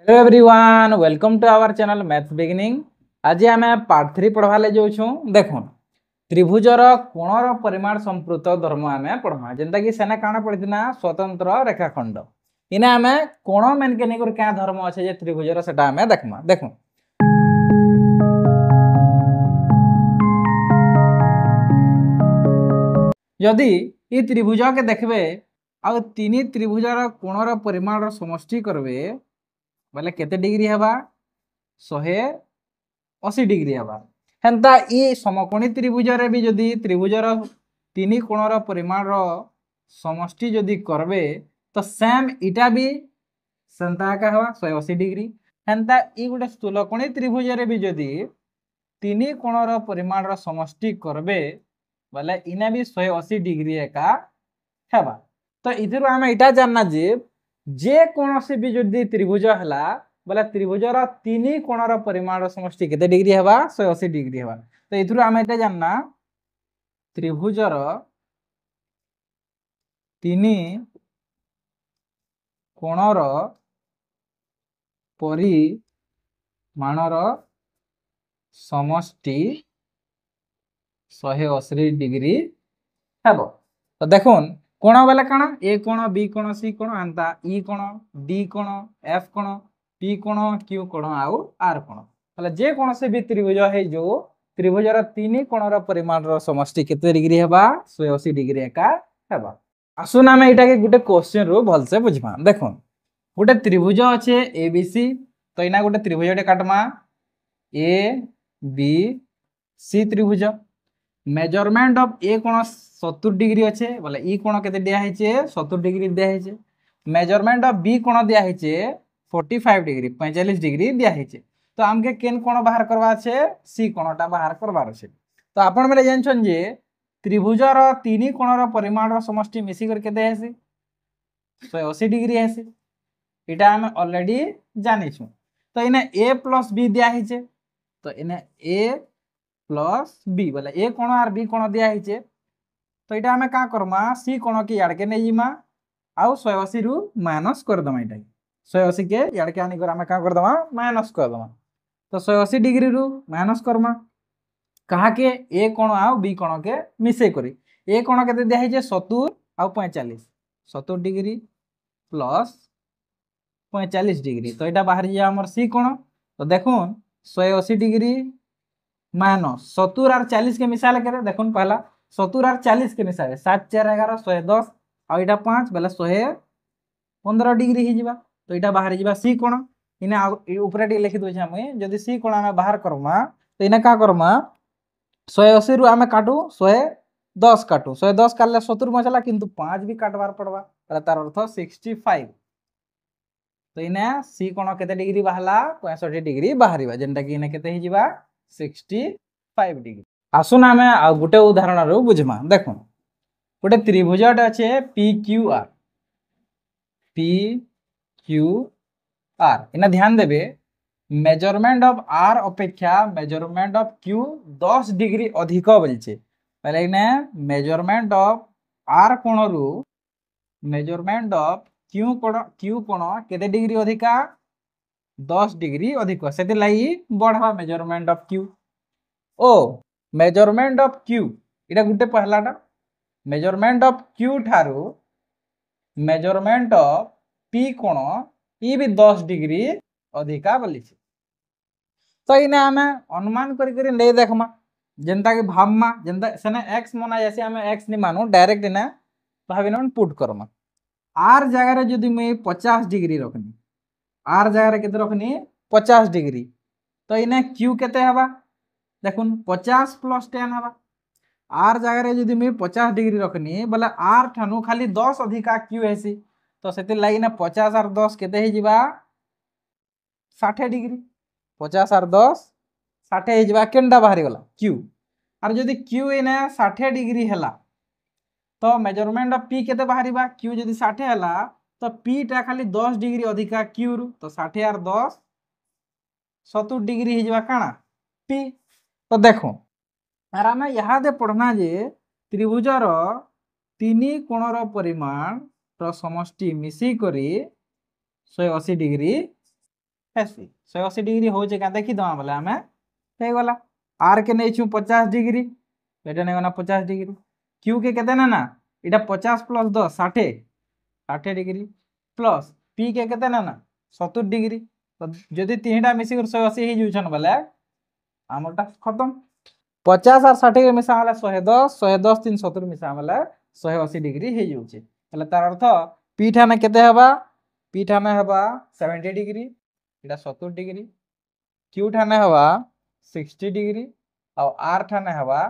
Hello everyone, welcome to our channel maths beginning. आज आम part 3 पढ़वा जाऊँ। देखो त्रिभुजर कोणर परिमाण संपृक्त धर्म आम पढ़वा जेनता कि सेना काण पढ़ना स्वतंत्र रेखाखंड। इने आम कोण मेन के नहीं क्या धर्म अच्छे जे त्रिभुजर सेटा आम देखमा। देखो यदि ये त्रिभुज के देखबे आ तीन त्रिभुजर कोणर परिमाण समष्टि करबे बोले केते डिग्री हवा 180 डिग्री हवा। हेन्ता ये समकोणी त्रिभुज रे भी जदि त्रिभुजर तीन कोणर परिमाण समष्टि जदि करबे तो सेम इटा भी सेंता का हवा 180 डिग्री। हेन्ता ये गोटे स्थूलकोणी त्रिभुज रे भी जदि तीन कोणर परिमाण समष्टि करबे बोले इना भी 180 डिग्री एका हेबा। तो इथिरु आम इटा जानना जे कौन से भी जदि त्रिभुज हला बोले त्रिभुजर तीन कोणर परिमाण समष्टि केते डिग्री हेबा 180 डिग्री हेबा। तो इथिरु आम इटा जानना त्रिभुजर तीन कोणर परिमाणर समष्टि 180 डिग्री हेबो। तो देखुन कोण बेले काना ए कोण बी कोण सी कोण एंता ई कोण डी कोण एफ कोण पी कोण क्यू कोण आउ आर कोण ताले जे कोन से भी त्रिभुज है जो त्रिभुजर तीन कोणर परिमाणर समष्टि केते डिग्री हेबा 180 डिग्री एका हेबा। आसुन आमे एटा के गुटे क्वेश्चन रो भल से बुझमा। देखुन गुटे त्रिभुज अच्छे ए बी सी। तो इना गुटे त्रिभुजटे काटमा ए बी सी त्रिभुज। मेजरमेंट ऑफ ए कोण 70 डिग्री अच्छे बोले ई कोण केते दिया है 70 डिग्री दिया है। मेजरमेंट ऑफ बी कोण दिया है 45 डिग्री 45 डिग्री दिया है। तो आमके केन कोण बाहर करवा छे सी कोणटा बाहर करवार छे। तो आपण मेरे जानछन जे त्रिभुजर तीन कोणर परिमाण समष्टि मिसी कर केते हेसी 180 डिग्री हेसी। इटा हम ऑलरेडी जानि छु। तो इने ए प्लस बी दिया है। तो इने ए प्लस बी बोले ए कोण और बी कोण दिया है। तो इटा हमें का करमा सी कोण के याड के नहीं जिमा आउ 180 रु माइनस कर दमा। इटा 180 के याड के आनी कर हमें का कर दमा माइनस कर दमा। तो 180 डिग्री रु माइनस करमा कहा के ए कोण आउ बी कोण के मिसे करी। ए कोण केते दिया है 70 आउ 45 70 डिग्री प्लस 45 डिग्री। तो इटा बाहर जा हमर सी कोण। तो देखुन 180 डिग्री माइनस 70 और 40 के मिसाले करे। देखुन पहला 70 और 40 के मिसाले 7 4 11 110 आ इटा 5 बेले 115 डिग्री ही जिबा। तो इटा बाहर जिबा सी कोण। इने ऊपर टी लिखि दोछ हम जदी सी कोण हम बाहर करमा तो इने का करमा 180 रु आमे काटू 110 काटू 110 काटले 70 बचला किंतु 5 भी काटबार पड़बा तार अर्थ 65। तो इने सी कोण केते डिग्री बाहला 65 डिग्री बाहरिबा जेंटा कि इने केते ही जिबा 65 डिग्री। आसुन आमे आ गुटे उदाहरण रो बुझमा। देखो गुटे त्रिभुजटे अच्छे पी क्यू आर इना ध्यान देबे मेजरमेंट ऑफ आर अपेक्षा मेजरमेंट ऑफ क्यू 10 डिग्री अधिक बोलछे। पहले इने मेजरमेंट ऑफ आर कोण रु मेजरमेंट ऑफ क्यू कोण केते डिग्री अधिका 10 डिग्री अधिक सेति लाई बढ़वा मेजरमेंट ऑफ क्यू ओ मेजरमेंट ऑफ क्यू इटा गुटे पहलाटा मेजरमेंट ऑफ क्यू ठारू मेजरमेंट ऑफ पी कोण ई भी 10 डिग्री अधिका बोली। तो इने आमे अनुमान करी करी ले देखमा जेंता कि भाबमा जेंता सेने x मना जैसे हमें x नि मानु डायरेक्ट इने भाबिन पुट करमा। आर जगह रे जदी मैं 50 डिग्री रखनी आर जगह रे केते रखनी 50 डिग्री तो इने q केते हबा देखुन 50 प्लस 10 हबा। आर जगह रे जदी मैं 50 डिग्री रखनी बोले आर ठानु खाली 10 अधिका q हेसी। तो सेति लागि ना 50 और 10 केते हे जिबा 60 डिग्री 50 और 10 60 हे जिबा केनडा बाहरी गला q। और जदी q इने 60 डिग्री हला तो मेजरमेंट ऑफ p केते बाहरीबा q जदी 60 हला तो p टा खाली 10 डिग्री अधिका q रु। तो 60 और 10 70 डिग्री हे जिबा काना p। तो देखो आर आमे यहाँ दे पढ़ना जे त्रिभुजर तीन कोणर परिमाण समष्टि मिसी करी 180 डिग्री हेसी 180 डिग्री हो देखी दमा बोले आम हो गला आर के नहीं 50 डिग्री एटा नहीं गला 50 डिग्री क्यू के केते ना इटा 50 प्लस 10 60 60 डिग्री प्लस पी के केते ना 70 डिग्री तो जदि तीनटा मिसिक 180 हो जाउछन बोले आमरटा खत्म 50 और 60 के मिसा हला 110 110 3 70 मिसा हला 180 डिग्री हो जाउछे हला तार अर्थ पी ठाने केते हबा पी ठाने हबा 70 डिग्री इटा 70 डिग्री क्यू ठाने हवा 60 डिग्री और आर ठाने हवा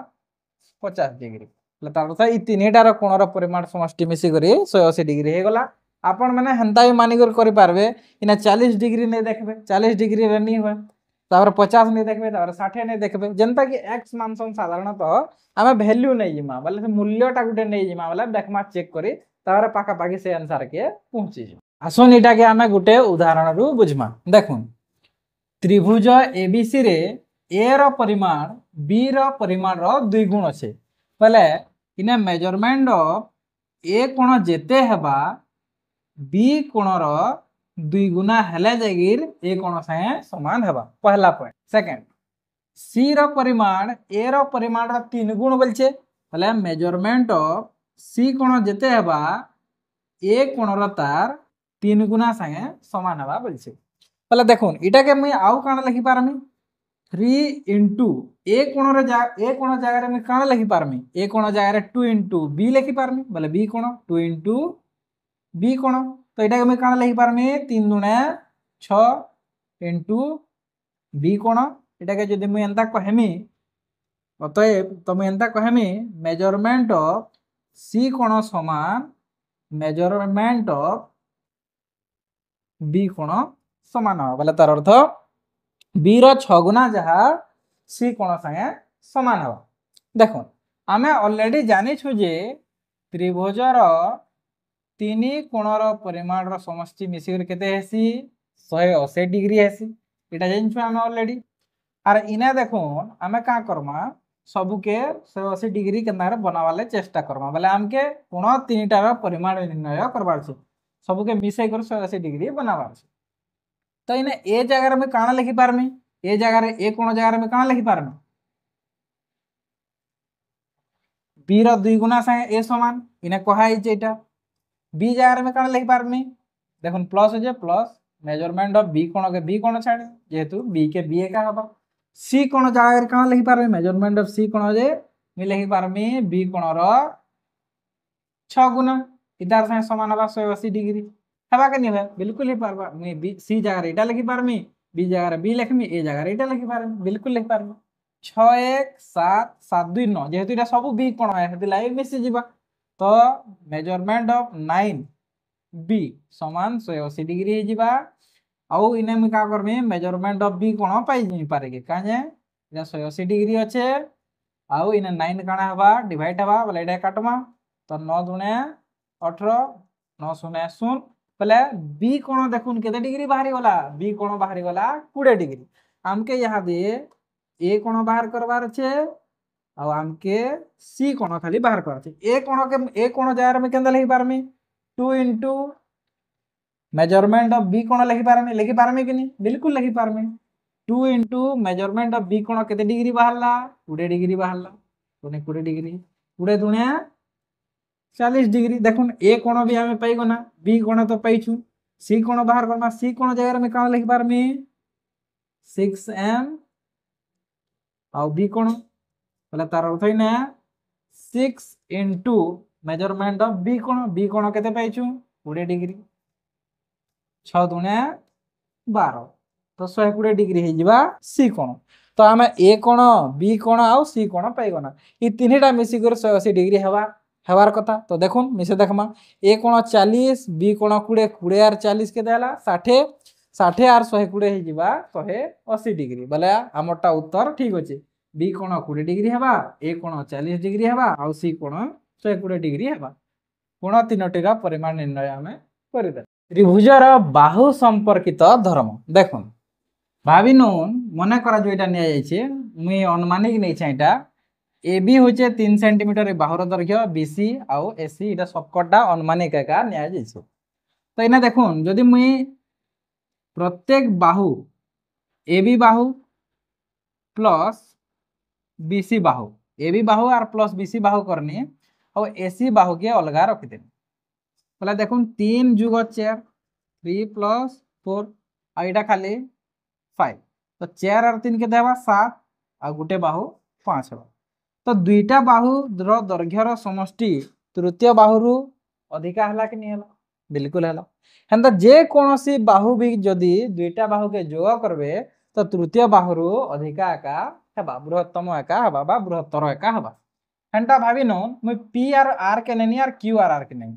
50 डिग्री तार अर्थ ई तीनटार कोणर परिमाण समष्टि मिसी करी 180 डिग्री हो गला आपण माने हंता भी मानी कर पारबे इना 40 डिग्री नहीं देखबे 40 डिग्री रे नहीं हुए तापर 50 नहीं देखबे तापर 60 नहीं देखबे जनता कि एक्स मानसन साधारणतः आमे वैल्यू नहीं जिमा बोले मूल्यटा गुटे नहीं जिमा बोले देखमा चेक करी तापर पाखा पाखी से आंसर के पहुंची जा आसुन इटा के आमे गुटे उदाहरण रु बुझमा देखुन त्रिभुज एबीसी रे ए रो परिमाण बी रो परिमाण रो दुई गुण अच्छे बोले इने मेजरमेंट ऑफ ए कोण जेते हेबा बी कोणर दुई गुना हेले जागिर ए कोण संगे समान हेबा पहला पॉइंट सेकंड सी रो परिमाण ए रो परिमाण रो तीन गुण बोलछे बोले मेजरमेंट ऑफ सी कोण जेते हेबा ए कोणर तार तीन गुना संगे समान हेबा बोलछे बोले देखुन इटा के मुई आउ काना लिखि पारमी 3 इंटू ए कोण रे ए कोण जगह रे मैं काना लिखि पारमी ए कोण जगह रे 2 इंटू बी लिखि पारमी बोले बी कोण 2 इंटू बी कोण तो इटा के मैं काना लिखि पारमी 3 दुने 6 इंटू बी कोण इटा के जदि मैं एंता कहमी अतएव तो मैं एंता कहमी मेजरमेंट ऑफ सी कोण समान मेजरमेंट ऑफ बी कोण समान हो बोले तार अर्थ बी रो 6 गुना जहा सी कोण संगे समान हो देखो आमे ऑलरेडी जानि छु जे त्रिभुज रो तीन कोणर परिमाण रो समष्टि मिसिकर केते हेसी 180 डिग्री हेसी एटा जानि छु आमे ऑलरेडी आर इना देखो आमे का करमा सब के 180 डिग्री केनारे बनावाले चेष्टा करमा बोले हमके कोण तीनटा रो परिमाण निर्णय करबार छै सब के मिसै कर 180 डिग्री बनावार छै तो इने ए जगह में काना लिखि पारमी ए जगह रे ए कोण जगह में काना लिखि पारमी बी रो दुई गुना संगे ए समान इने कहाई जेटा बी जगह में काना लिखि पारमी देखुन प्लस हो जे प्लस मेजरमेंट ऑफ बी कोण के बी कोण छाड़े जेहेतु बी के बी का हबा सी कोण जगह रे काना लिखि पारमी मेजरमेंट ऑफ सी कोण जे मी लिखि पारमी बी कोण रो 6 गुना इधर संगे समान हबा 180 डिग्री हवा के नहीं है बिल्कुल ही पारबा मैं बी सी जगह एटा लिखि पारमी बी जगह बी लिखमी ए जगह एटा लिखि पारमी बिल्कुल लिखि पारमी 6 1 7 7 2 9 जेहेतु एटा सब बी कोण है हेति लाइन मिसि जिबा तो मेजरमेंट ऑफ 9 बी समान 180 डिग्री हे जिबा आउ इने मी का करमी मेजरमेंट ऑफ बी कोण पाई जि पारे के काजे एटा 180 डिग्री अच्छे आउ इने 9 काना हबा डिवाइड हबा बोले एटा काटमा तो 9 दुने 18 9 शून्य 0 बोले बी कोण देखुन केते डिग्री बाहरी गला बी कोण बाहरी गला 20 डिग्री हमके यहाँ दे ए कोण बाहर करबार छे और हमके सी कोण खाली बाहर करबार छे ए कोण जगह में केंदा लिखि पारमी 2 इंटू मेजरमेंट ऑफ बी कोण लिखि पारमी कि नहीं बिल्कुल लिखि पारमी 2 इंटू मेजरमेंट ऑफ बी कोण केते डिग्री बाहरला 20 डिग्री बाहरला 20 डिग्री 20 दुनिया 40 डिग्री देखुन ए कोण भी हमें पाइगो ना बी कोण तो पाइछु सी कोण बाहर करना सी कोण जगह में काना लिखि पारमी 6m और बी कोण बोले तार अर्थ इने 6 इंटू मेजरमेंट ऑफ बी कोण केते पाइछु 20 डिग्री 6 दुने 12 तो 120 डिग्री हे जिबा सी कोण तो हमें ए कोण बी कोण और सी कोण पाइगो ना ई तीनटा मिसी कर 180 डिग्री हेबार कथा तो देखुन मिसे देखमा ए कोण 40 बी कोण 20 20 और 40 के देला 60 60 और 120 हे जिबा 180 डिग्री बोले हमरटा उत्तर ठीक अछि बी कोण 20 डिग्री हेबा ए कोण 40 डिग्री हेबा और सी कोण 120 डिग्री हेबा कोण तीनटीका परिमाण निर्णय हमें करिदे त्रिभुजर बाहु संपर्कित धर्म देखुन भाभी नून मने करा जो एटा निया जायछे मुई अनुमानिक नै छै एटा ए बी होचे 3 सेंटीमीटर बाहुर दैर्घ्य बीसी आउ एसी इटा सबकटा अनुमानिक एका निया जायछे तो इना देखुन जदि मुई प्रत्येक बाहु A B Bahu plus BC Bahu A B बाहु और प्लस बीसी बाहु करनी और एसी बाहु के अलगा रखिदेनी बोला देखुन 3 जुग 4 3 प्लस 4 आ इटा खाली 5 तो 4 और 3 के देवा 7 आ गुटे बाहु 5 हो तो दुईटा बाहु दैर्घ्यर समष्टि तृतीय बाहु अधिका हला कि नहीं हला बिल्कुल हला हेंता जे कोनोसी बाहु भी जदि दुईटा बाहु के जोग करबे तो तृतीय बाहु अधिका एका हेबा बृहत्तम एका हेबा बा बृहत्तर एका हेबा हेंता भाबी न मुई पी आर के नेनी और क्यू आर के नेनी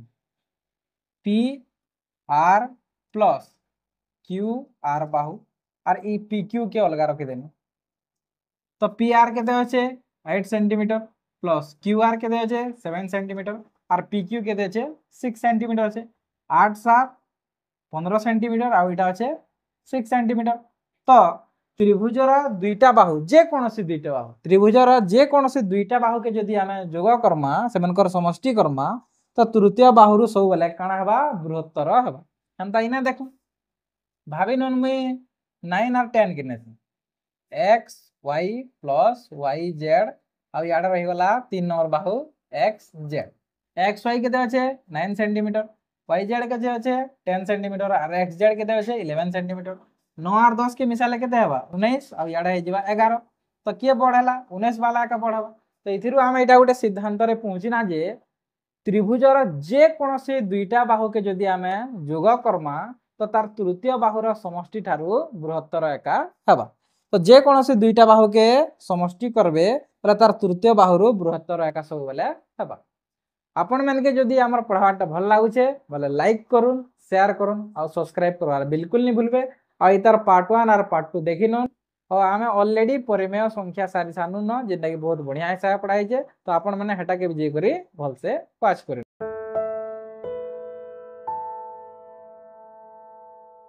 p r plus q r बाहु और ई पी क्यू के अलगा रखी देनी तो पी आर के 8 सेंटीमीटर प्लस क्यू आर के 7 सेंटीमीटर और पी क्यू के 6 सेंटीमीटर अच्छे 8 7 15 सेंटीमीटर आउ इटा अच्छे 6 सेंटीमीटर तो त्रिभुजर दुईटा बाहु जे कोनोसी दुईटा बाहु त्रिभुजर जे कोनोसी दुईटा बाहु के जदि आमे जोग करमा सेमनकर समष्टि करमा तो तृतीय बाहु सब बेले काना हेबा बृहत्तर हेबा हेंता इना देखो भाभी नन मुई 9 और 10 किने x y plus y z आ याडा रही गला 3 नंबर बाहु एक्स जेड एक्स वाई केते আছে 9 सेंटीमीटर वाई जेड के আছে 10 सेंटीमीटर और एक्स जेड केते আছে 11 सेंटीमीटर 9 और 10 के मिसाले केते हेबा 19 आ याडा हे जिबा 11 तो के बढ़ेला 19 वाला का बढ़ाबा तो इथिरु हम एटा गोटे सिद्धांत रे पहुंचिना जे त्रिभुजर जे कोनोसी दुईटा बाहु के जदि आमे जोग करमा तो तार तृतीय बाहुर समष्टि ठारू बृहत्तर एका हेबा तो जे कोनोसी दुईटा बाहु के समष्टि करबे तार तृतीय बाहुर बृहत्तर एका सब बेले हेबा आपण मन के जदि हमर पढ़ाटा भल लागुचे बोले लाइक करूँ शेयर करूँ और सब्सक्राइब करवार बिल्कुल नहीं भूलबे और इतार पार्ट 1 और पार्ट 2 देखि न और आमे ऑलरेडी परिमेय संख्या सारी सानु न जेटा कि बहुत बढ़िया हिसाब पढ़ाई छे तो आपण माने हेटा के विजय करी भल से पास करी